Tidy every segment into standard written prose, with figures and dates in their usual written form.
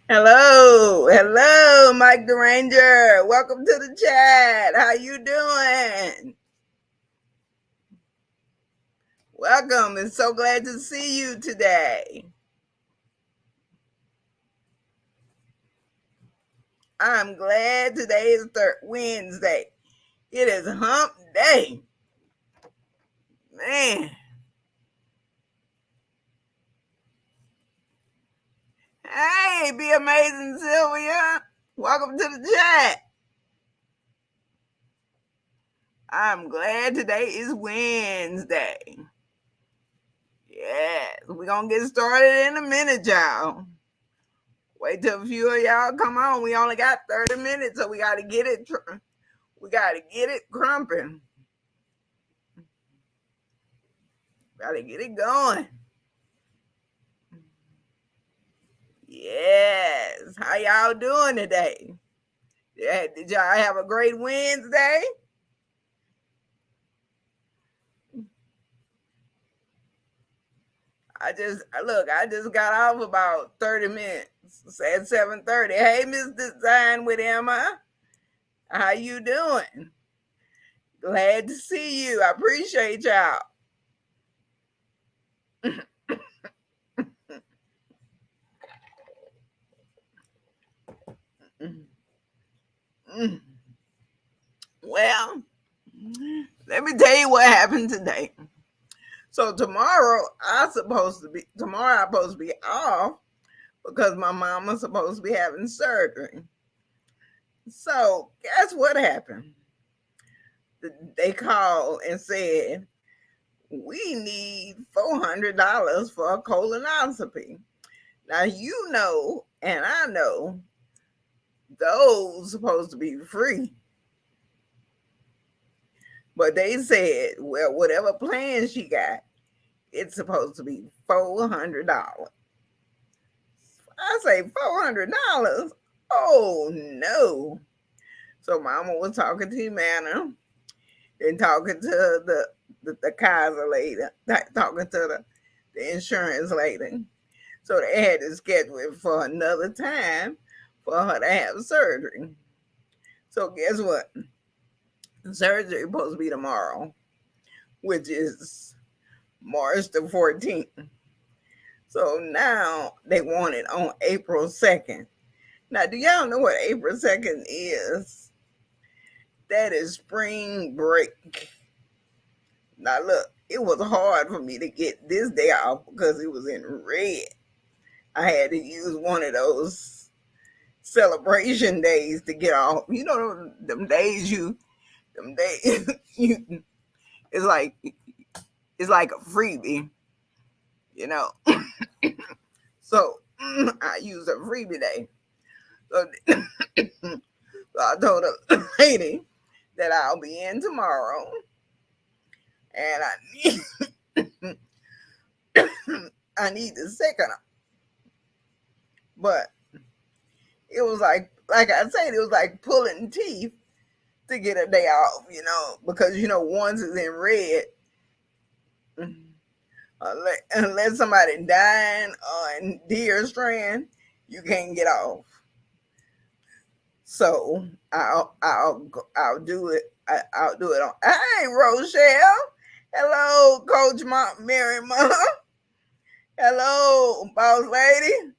Hello, Mike the Ranger. Welcome to the chat. How you doing? Welcome. It's so glad to see you today. I'm glad today is Wednesday. It is hump day. Man. Hey, be amazing, Sylvia. Welcome to the chat. I'm glad today is Wednesday. Yes, we're going to get started in a minute, y'all. Wait till a few of y'all come on. We only got 30 minutes, so we got to get it. We got to get it crumping. Got to get it going. Yes. How y'all doing today? Yeah, did y'all have a great Wednesday? I just got off about 30 minutes. It's at 7:30. Hey, Miss Design with Emma. How you doing? Glad to see you. I appreciate y'all. Well, let me tell you what happened today. So tomorrow I'm supposed to be off because my mama's supposed to be having surgery. So guess what happened? They called and said we need $400 for a colonoscopy. Now you know, and I know those supposed to be free. But they said, well, whatever plan she got, it's supposed to be $400. I say $400. Oh no. So mama was talking to Humana and talking to the Kaiser lady, talking to the insurance lady. So they had to schedule it for another time for her to have surgery. So guess what? Surgery is supposed to be tomorrow, which is March the 14th. So now they want it on April 2nd. Now, do y'all know what April 2nd is? That is spring break. Now, look, it was hard for me to get this day off because it was in red. I had to use one of those celebration days to get off. You know, them days you, it's like, it's like a freebie, you know. So I used a freebie day. So, so I told the lady that I'll be in tomorrow, and I need the second. But it was like I said, it was like pulling teeth to get a day off, you know, because once it's in red, unless somebody dying on deer strand, you can't get off. So I'll do it. I'll do it on. Hey, Rochelle. Hello, Coach Mary Mom. Hello, Boss Lady.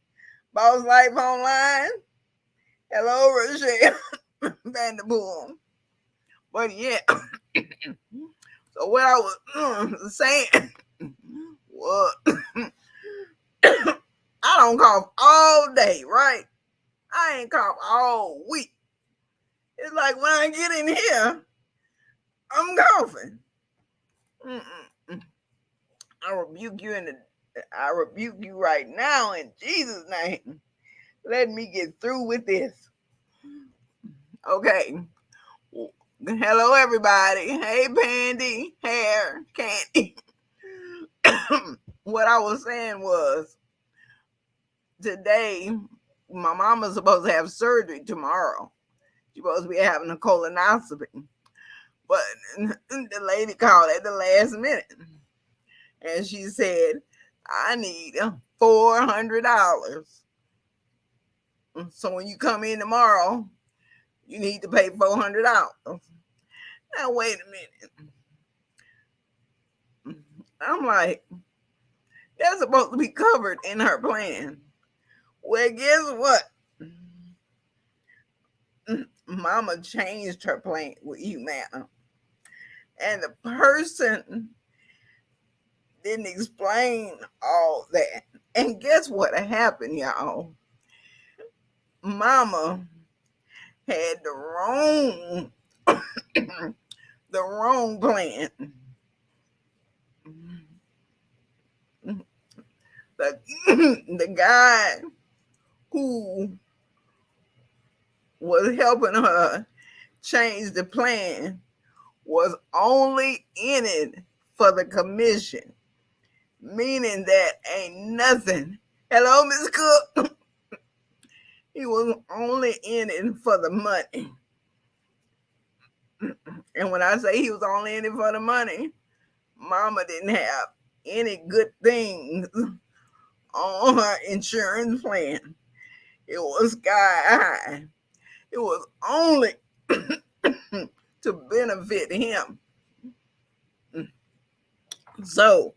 Boss Life Online. Hello, Rochelle Vanderpool. But yeah, so what I was saying was, I don't cough all day, right? I ain't cough all week. It's like when I get in here, I'm coughing. Mm-mm. I rebuke you I rebuke you right now in Jesus' name. Let me get through with this. Okay. Hello, everybody. Hey, Pandy, Hair, Candy. What I was saying was today, my mama's supposed to have surgery tomorrow. She's supposed to be having a colonoscopy. But the lady called at the last minute and she said, I need $400. So when you come in tomorrow, you need to pay $400. Now wait a minute. I'm like, that's supposed to be covered in her plan. Well, guess what? Mama changed her plan with Humana. And the person didn't explain all that. And guess what happened, y'all? Mama had the wrong plan. The, the guy who was helping her change the plan was only in it for the commission, meaning that ain't nothing. Hello, Miss Cook. He was only in it for the money. And when I say he was only in it for the money, Mama didn't have any good things on her insurance plan. It was sky high. It was only to benefit him. So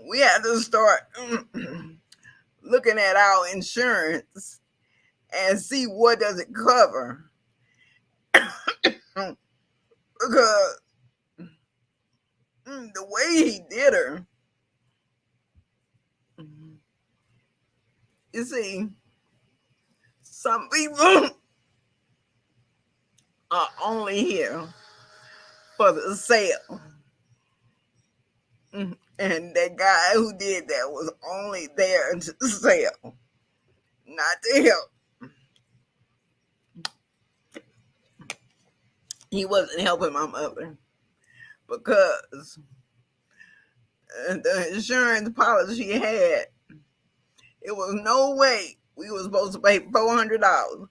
we had to start looking at our insurance and see what does it cover. Because the way he did her, you see, some people are only here for the sale. And that guy who did that was only there to sell, not to help. He wasn't helping my mother because the insurance policy she had, it was no way we were supposed to pay $400.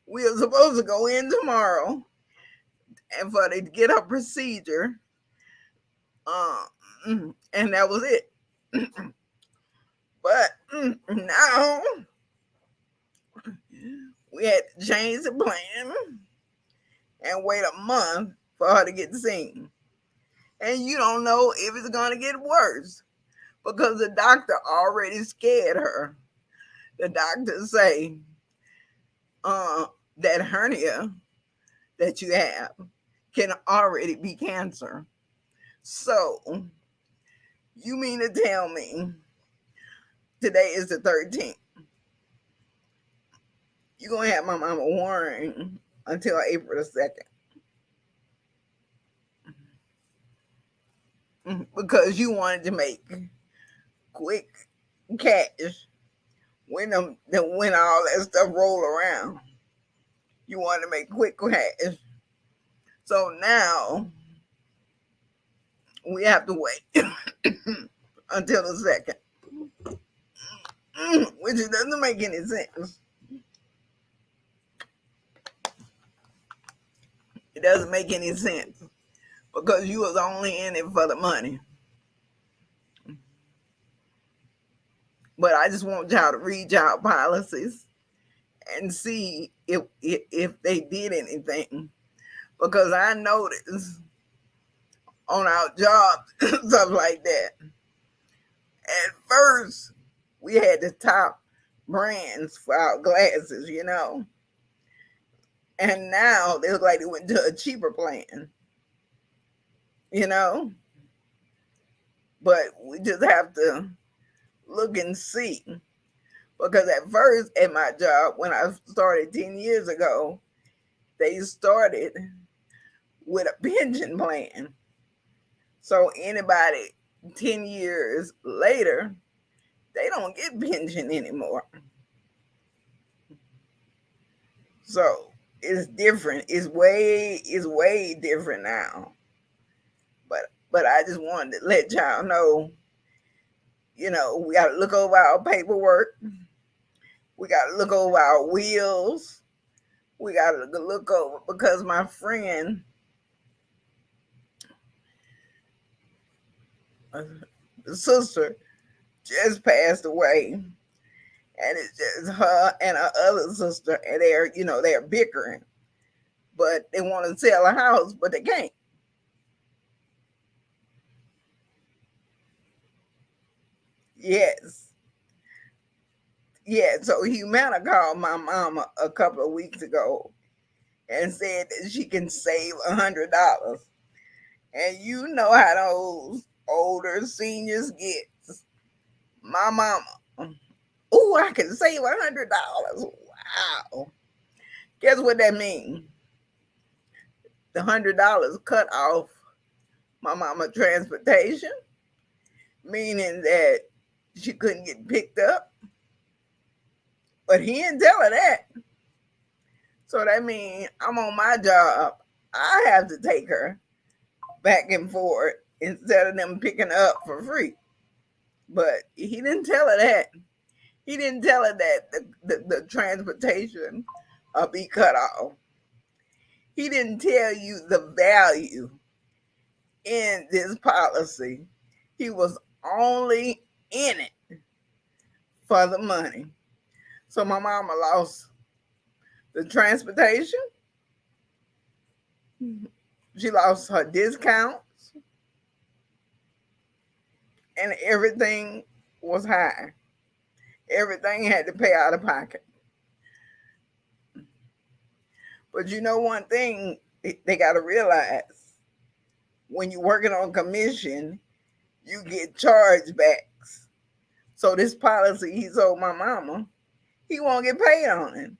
We were supposed to go in tomorrow and for to get a procedure, and that was it. But now we had to change the plan and wait a month for her to get seen. And you don't know if it's going to get worse because the doctor already scared her. The doctor say that hernia that you have can already be cancer. So you mean to tell me today is the 13th? You're going to have my mama worrying until April the 2nd. Because you wanted to make quick cash when all that stuff roll around. You want to make quick cash. So now we have to wait until the 2nd, which doesn't make any sense. It doesn't make any sense because you was only in it for the money. But I just want y'all to read y'all policies and see if they did anything. Because I noticed on our jobs, stuff like that. At first, we had the top brands for our glasses, And now they look like they went to a cheaper plan, But we just have to look and see. Because at first, at my job, when I started 10 years ago, they started with a pension plan. So anybody 10 years later, they don't get pension anymore. So it's different. It's way different now. But I just wanted to let y'all know, we got to look over our paperwork. We got to look over our wills. We got to look over because my friend, the sister, just passed away. and it's just her and her other sister, and they're bickering, but they want to sell a house, but they can't. Yes, yeah. So Humana called my mama a couple of weeks ago and said that she can save $100, and you know how those older seniors get. My mama, oh, I can save $100. Wow. Guess what that means? The $100 cut off my mama transportation, meaning that she couldn't get picked up. But he didn't tell her that. So that means I'm on my job. I have to take her back and forth instead of them picking her up for free. But he didn't tell her that. He didn't tell her that the transportation be cut off. He didn't tell you the value in this policy. He was only in it for the money. So my mama lost the transportation. She lost her discounts, and everything was high. Everything had to pay out of pocket. But you know one thing they got to realize, when you're working on commission, you get chargebacks. So this policy he sold my mama, he won't get paid on it,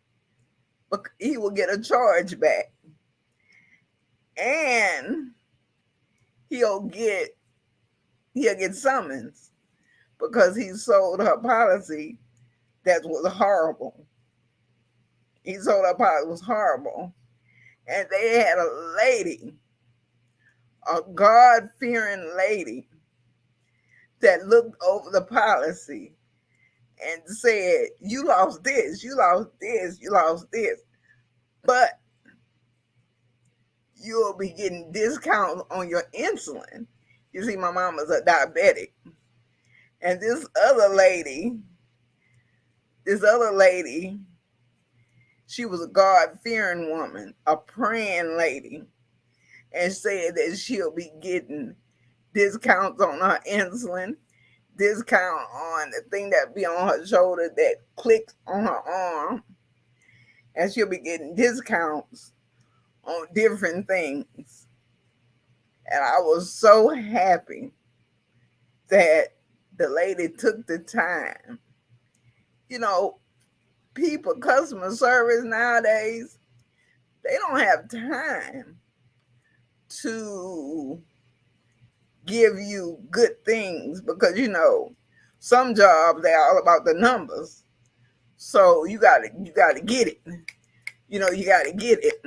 but he will get a charge back, and he'll get he'll get summons because he sold her policy that was horrible. He sold her policy was horrible, and they had a lady, a God fearing lady, that looked over the policy and said, "You lost this, you lost this, you lost this, but you'll be getting discounts on your insulin." You see, my mama's a diabetic. And this other lady, she was a God fearing woman, a praying lady, and said that she'll be getting discounts on her insulin, discount on the thing that be on her shoulder that clicks on her arm, and she'll be getting discounts on different things. And I was so happy that the lady took the time. You know, people, customer service nowadays, they don't have time to give you good things because some jobs they're all about the numbers. So you gotta get it. You gotta get it.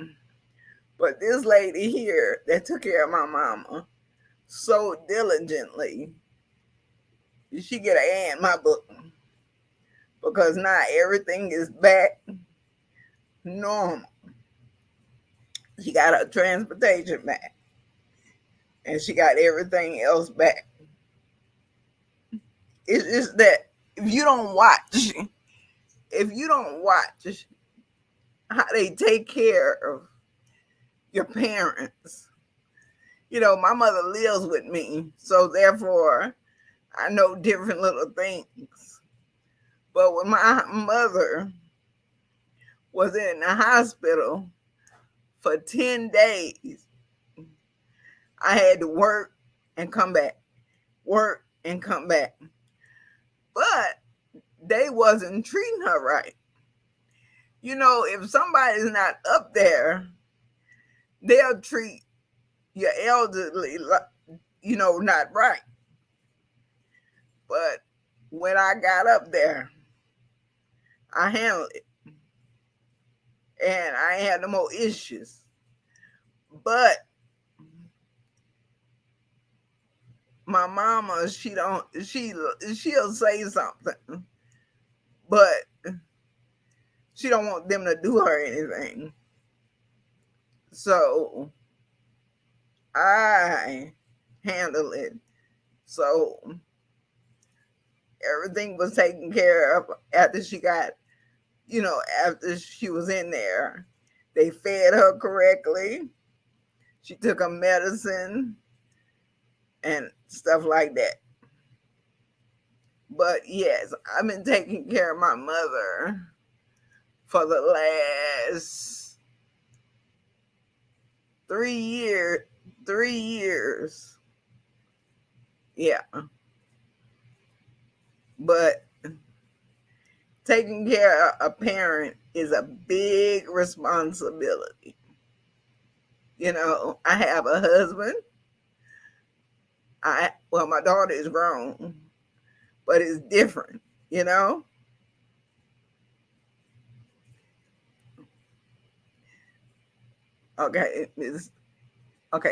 But this lady here that took care of my mama so diligently, she get an A in my book because now everything is back normal. She got her transportation back, and she got everything else back. It's just that if you don't watch how they take care of your parents, my mother lives with me, so therefore I know different little things. But when my mother was in the hospital for 10 days, I had to work and come back, work and come back. But they wasn't treating her right. If somebody's not up there, they'll treat your elderly, not right. But when I got up there, I handled it, and I had no more issues. But my mama, she'll say something, but she don't want them to do her anything. So I handle it. So Everything was taken care of after she got, after she was in there. They fed her correctly. She took her medicine and stuff like that. But yes, I've been taking care of my mother for the last 3 years. 3 years. Yeah. But taking care of a parent is a big responsibility. I have a husband. My daughter is grown, but it's different, you know.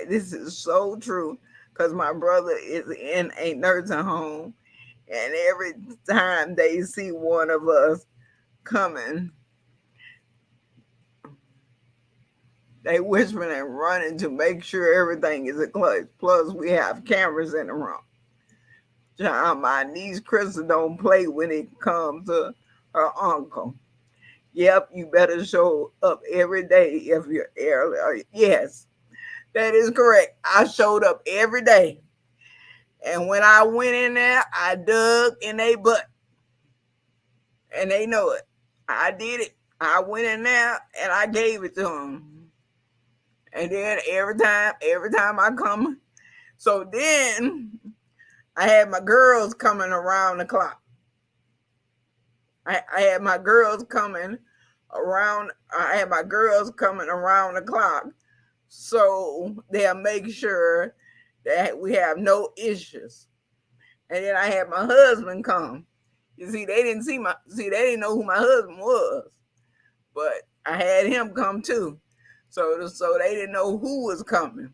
This is so true because my brother is in a nursing home, and every time they see one of us coming, they whispering and running to make sure everything is in place. Plus, we have cameras in the room. John, my niece Krista don't play when it comes to her uncle. Yep, you better show up every day if you're early. Yes, that is correct. I showed up every day. And when I went in there, I dug in their butt. And they know it. I did it. I went in there and I gave it to them. And then every time I come, so then I had my girls coming around the clock. I had my girls coming around the clock, so they'll make sure that we have no issues. And then I had my husband come. You see, they didn't know who my husband was, but I had him come too. So they didn't know who was coming,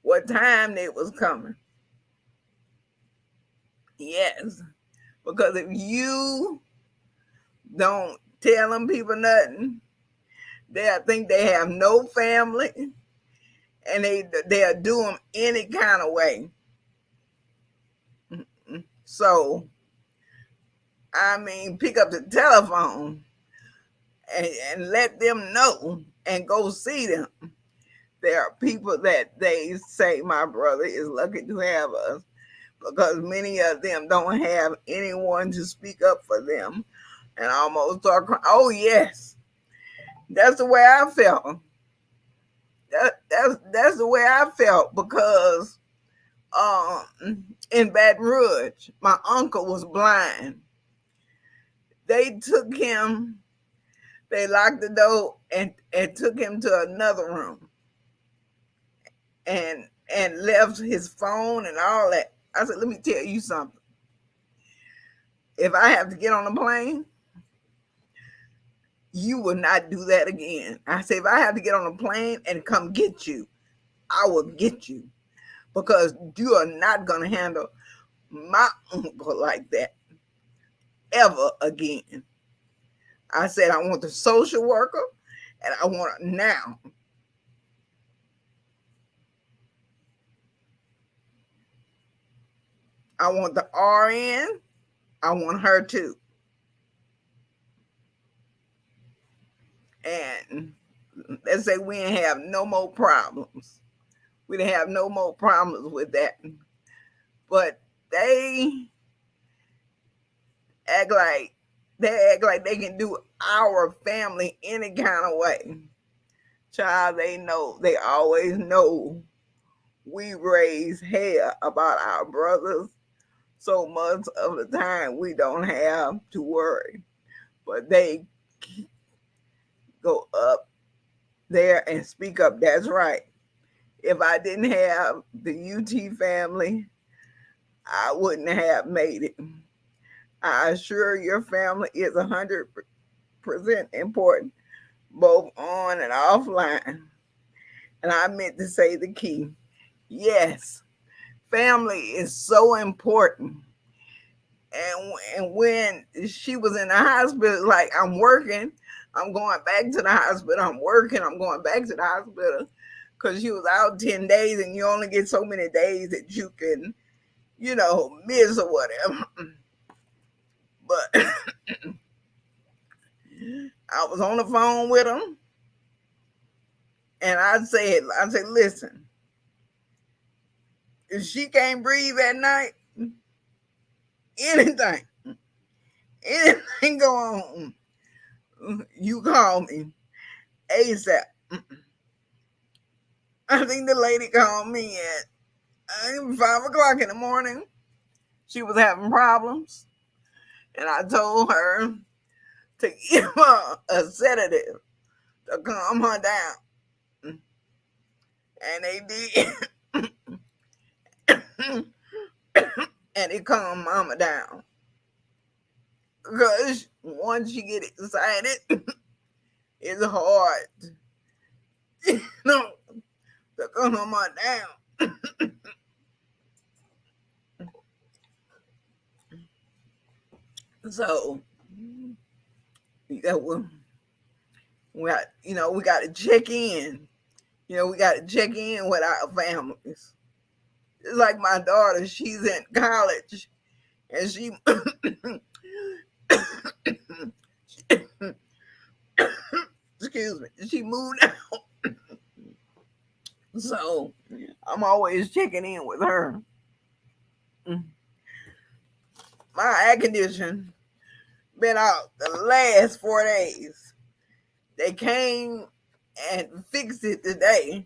what time they was coming. Yes, because if you don't tell them people nothing, they'll think they have no family, and they'll do them any kind of way. So, I mean, pick up the telephone and let them know and go see them. There are people that they say my brother is lucky to have us because many of them don't have anyone to speak up for them and almost start crying. Oh, yes. That's the way I felt. That's the way I felt because in Baton Rouge, my uncle was blind. They took him, they locked the door and took him to another room and left his phone and all that. I said, let me tell you something. If I have to get on a plane, you will not do that again. I said, if I have to get on a plane and come get you, I will get you because you are not going to handle my uncle like that ever again. I said, I want the social worker and I want it now. I want the RN. I want her too. And let's say we didn't have no more problems. We didn't have no more problems with that. But they act like they can do our family any kind of way. Child, they always know we raise hell about our brothers. So much of the time we don't have to worry. But they go up there and speak up. That's right. If I didn't have the UT family, I wouldn't have made it. I assure your family is 100% important, both on and offline. And I meant to say the key. Yes, family is so important. And when she was in the hospital, like I'm working, I'm going back to the hospital. I'm working, I'm going back to the hospital because she was out 10 days and you only get so many days that you can, miss or whatever. But I was on the phone with him, and I said, listen, if she can't breathe at night, anything, anything go on, you call me ASAP. I think the lady called me at 5 o'clock in the morning. She was having problems, and I told her to give her a sedative to calm her down, and they did. And it calmed mama down. Because once you get excited, it's hard, you know, to calm her down. So, yeah, we got to check in. We got to check in with our families. It's like my daughter, she's in college, and she excuse me, she moved out. So I'm always checking in with her. My air condition been out the last 4 days. They came and fixed it today,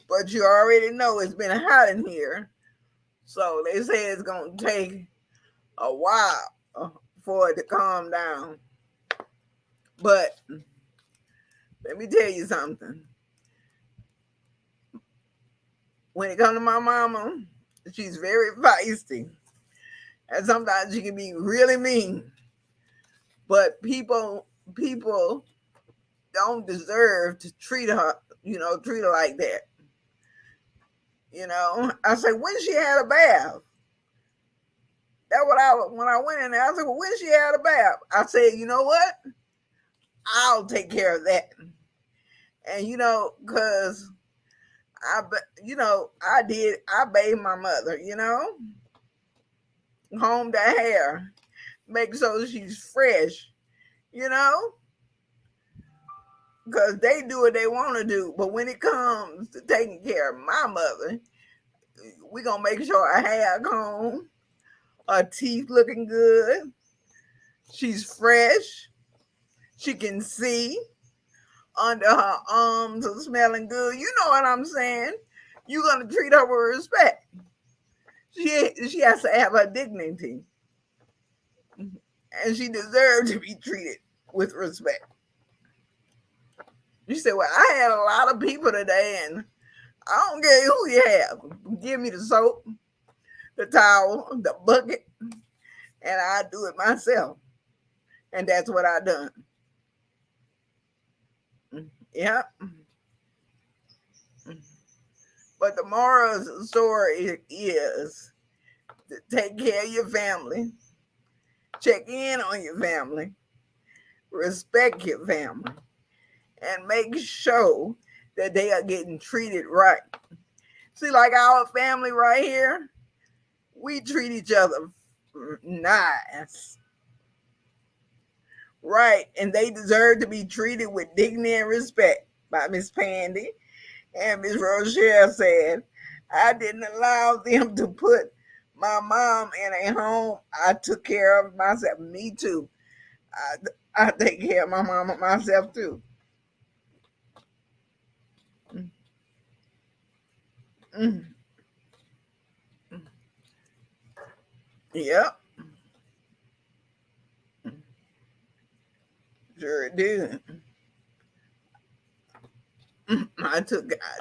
but you already know it's been hot in here. So they say it's gonna take a while for it to calm down. But let me tell you something. When it comes to my mama, she's very feisty. And sometimes she can be really mean. But people don't deserve to treat her like that. I said, when she had a bath. That's when I went in there, I said, well, when she had a bath. I said, you know what? I'll take care of that. And because I bathed my mother, combed her hair, make sure she's fresh, because they do what they want to do. But when it comes to taking care of my mother, we're going to make sure her hair combed, her teeth looking good, she's fresh, she can see, under her arms are smelling good. You know what I'm saying? You're going to treat her with respect. She has to have her dignity. And she deserves to be treated with respect. You said, well, I had a lot of people today, and I don't care who you have. Give me the soap, the towel, the bucket, and I do it myself. And that's what I done. Yep. But the moral of the story is to take care of your family, check in on your family, respect your family, and make sure that they are getting treated right. See, like our family right here, we treat each other nice. Right, and they deserve to be treated with dignity and respect. By Miss Pandy and Miss Rochelle said, I didn't allow them to put my mom in a home. I took care of myself. Me too. I take care of my mom and myself too. Mm. Yep. Sure do. I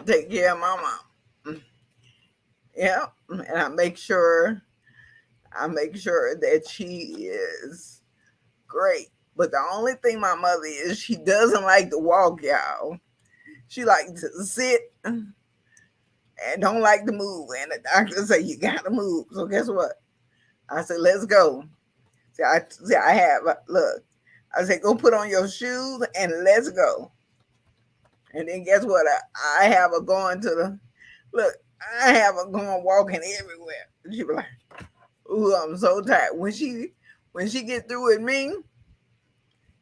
take care of my mom. Yep. And I make sure that she is great. But the only thing my mother is, she doesn't like to walk, y'all. She likes to sit and don't like to move. And the doctor say you gotta move. So guess what? I said, let's go. I have look. I said, go put on your shoes and let's go. And then guess what? I have her going to the look. I have her going walking everywhere. She be like, "Ooh, I'm so tired." When she get through with me,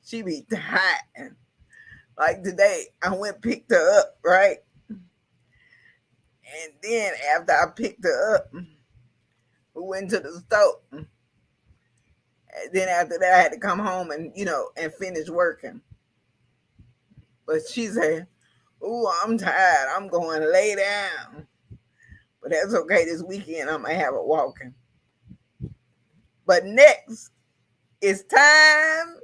she be tired. Like today, I went picked her up, right? And then after I picked her up, we went to the store. And then after that, I had to come home and and finish working. But she said, "Ooh, I'm tired. I'm going to lay down." But that's okay. This weekend, I'm gonna have it walking. But next, it's time.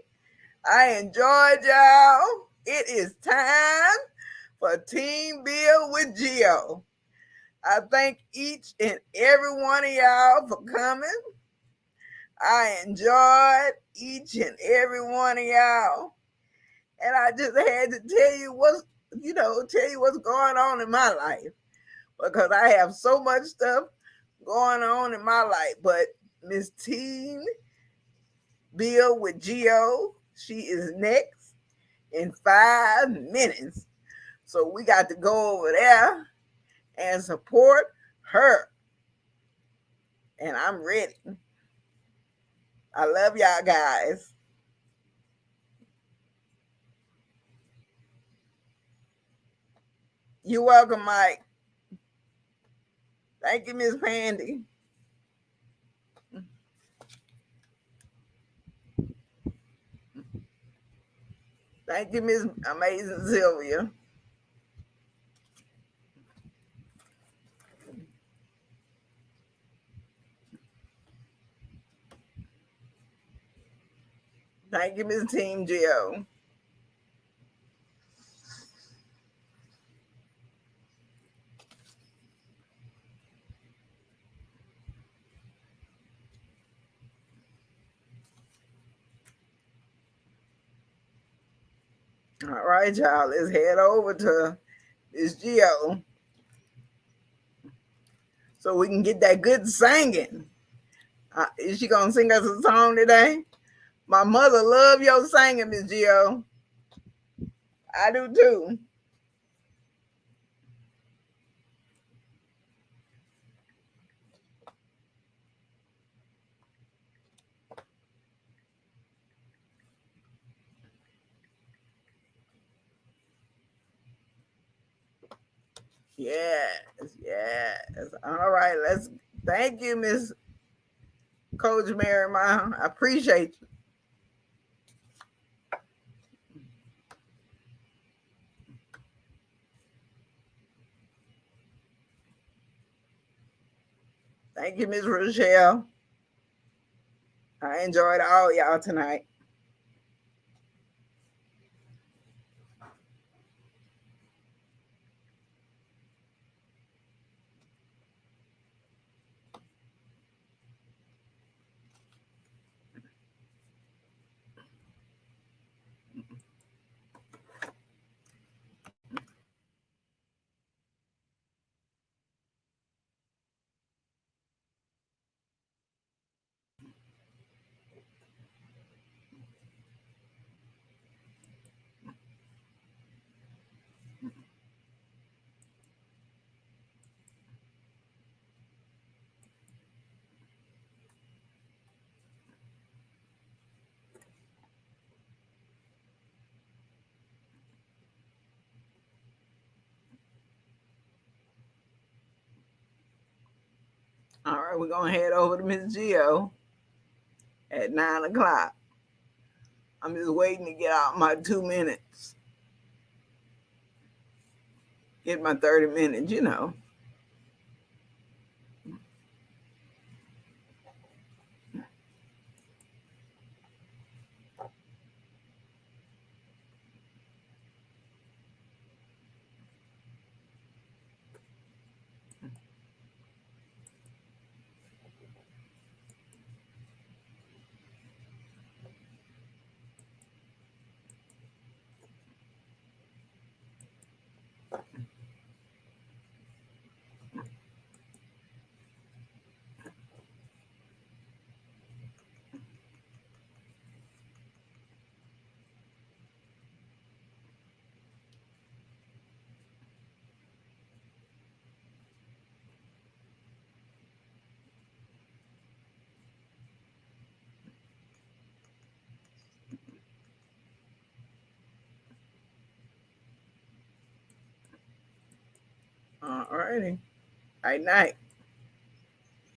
I enjoyed y'all. It is time for Team Bill with Geo. I thank each and every one of y'all for coming. I enjoyed each and every one of y'all. And I just had to tell you what's going on in my life. Because I have so much stuff going on in my life. But Miss Team Bill with Geo, she is next in 5 minutes. So we got to go over there and support her. And I'm ready. I love y'all guys. You're welcome, Mike. Thank you, Miss Pandy. Thank you, Miss Amazing Sylvia. Thank you, Miss Team Geo. All right, y'all. Let's head over to Miss Geo so we can get that good singing. Is she gonna sing us a song today? My mother love your singing, Miss Geo. I do too. Yes, yes. All right, let's thank you, Miss Coach Mary. I appreciate you. Thank you, Miss Rochelle. I enjoyed all y'all tonight. All right, we're gonna head over to Miss Geo at 9 o'clock. I'm just waiting to get out my 2 minutes. Get my 30 minutes. All righty. Night night.